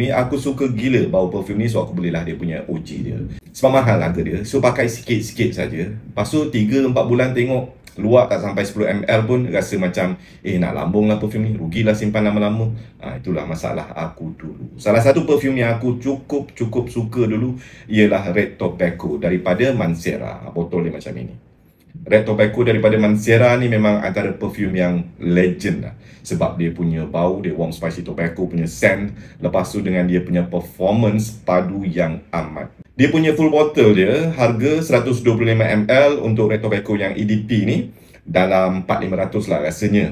Ni aku suka gila bau perfume ni, so aku belilah dia punya OG dia. Sebab mahal harga dia, so pakai sikit-sikit saja. Lepas tu 3-4 bulan tengok luar tak sampai 10 ml pun rasa macam nak lambung lah perfume ni, rugilah simpan lama-lama. Itulah masalah aku dulu. Salah satu perfume yang aku cukup suka dulu ialah Red Tobacco daripada Mancera. Botol dia macam ini. Red Tobacco daripada Mancera ni memang antara perfume yang legend lah. Sebab dia punya bau, dia warm spicy tobacco punya scent. Lepas tu dengan dia punya performance padu yang amat. Dia punya full bottle dia harga 125 ml untuk Red Tobacco yang EDP ni dalam 400-500 lah rasanya.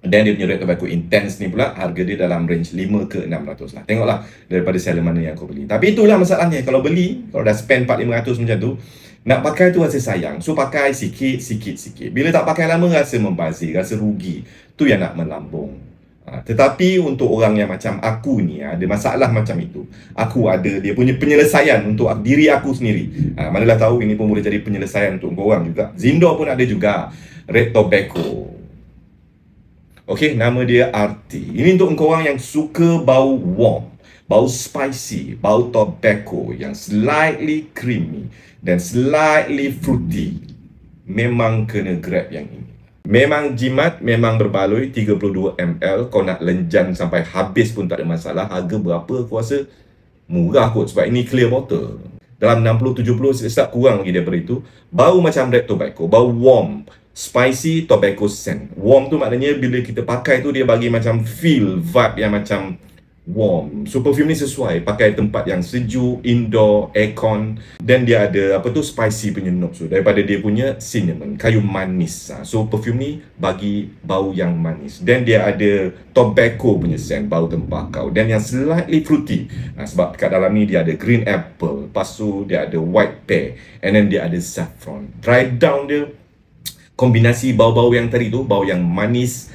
Dan dia punya Red Tobacco Intense ni pula harga dia dalam range 5 ke 600 lah. Tengoklah daripada seller mana yang kau beli. Tapi itulah masalahnya, kalau beli, kalau dah spend 400-500 macam tu, nak pakai tu rasa sayang. So pakai sikit. Bila tak pakai lama rasa membazir, rasa rugi. Tu yang nak melambung. Tetapi untuk orang yang macam aku ni ada masalah macam itu. Aku ada dia punya penyelesaian untuk diri aku sendiri. Manalah tahu ini pun boleh jadi penyelesaian untuk korang juga. Zindor pun ada juga Red Tobacco. Okey, nama dia RT. Ini untuk korang yang suka bau warm, bau spicy, bau tobacco yang slightly creamy dan slightly fruity. Memang kena grab yang ini. Memang jimat, memang berbaloi 32 ml. Kau nak lenjan sampai habis pun tak ada masalah. Harga berapa aku rasa murah kot sebab ini clear bottle. Dalam 60-70 sekejap kurang lagi daripada itu. Bau macam Red Tobacco, bau warm, spicy tobacco scent. Warm tu maknanya bila kita pakai tu dia bagi macam feel, vibe yang macam warm. So perfume ni sesuai pakai tempat yang sejuk, indoor, aircon. Dan dia ada apa tu, spicy punya notes tu daripada dia punya cinnamon, kayu manis. So perfume ni bagi bau yang manis. Dan dia ada tobacco punya scent, bau tembakau. Dan yang slightly fruity. Sebab kat dalam ni dia ada green apple, lepas tu dia ada white pear, and then dia ada saffron. Dry down dia, kombinasi bau-bau yang tadi tu, bau yang manis,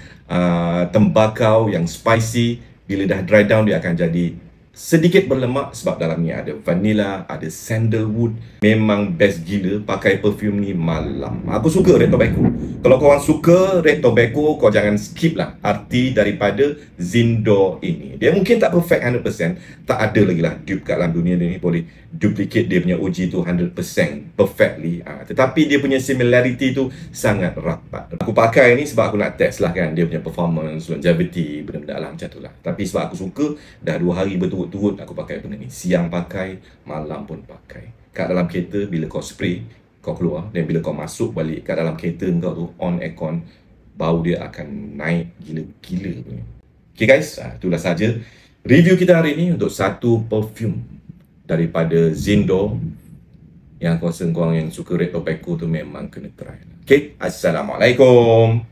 tembakau, yang spicy. Bila dah dry down dia akan jadi sedikit berlemak sebab dalam ni ada vanilla, ada sandalwood. Memang best gila pakai perfume ni malam. Aku suka Red Tobacco. Kalau korang suka Red Tobacco, kau jangan skip lah arti daripada Zindor ini. Dia mungkin tak perfect 100%, tak ada lagi lah dupe kat dalam dunia ni boleh duplicate dia punya OG tu 100% perfectly. Tetapi dia punya similarity tu sangat rapat. Aku pakai ni sebab aku nak test lah kan dia punya performance, longevity, benda-benda lah macam tu lah. Tapi sebab aku suka, dah 2 hari berturut-turut aku pakai benda ni. Siang pakai, malam pun pakai. Kat dalam kereta bila kau spray, kau keluar, dan bila kau masuk balik kat dalam kereta kau tu, on aircon, bau dia akan naik gila-gila punya. Okay guys, itulah saja review kita hari ni untuk satu perfume daripada Zindor yang aku rasa korang yang suka Red Tobacco tu memang kena try. Okay, Assalamualaikum.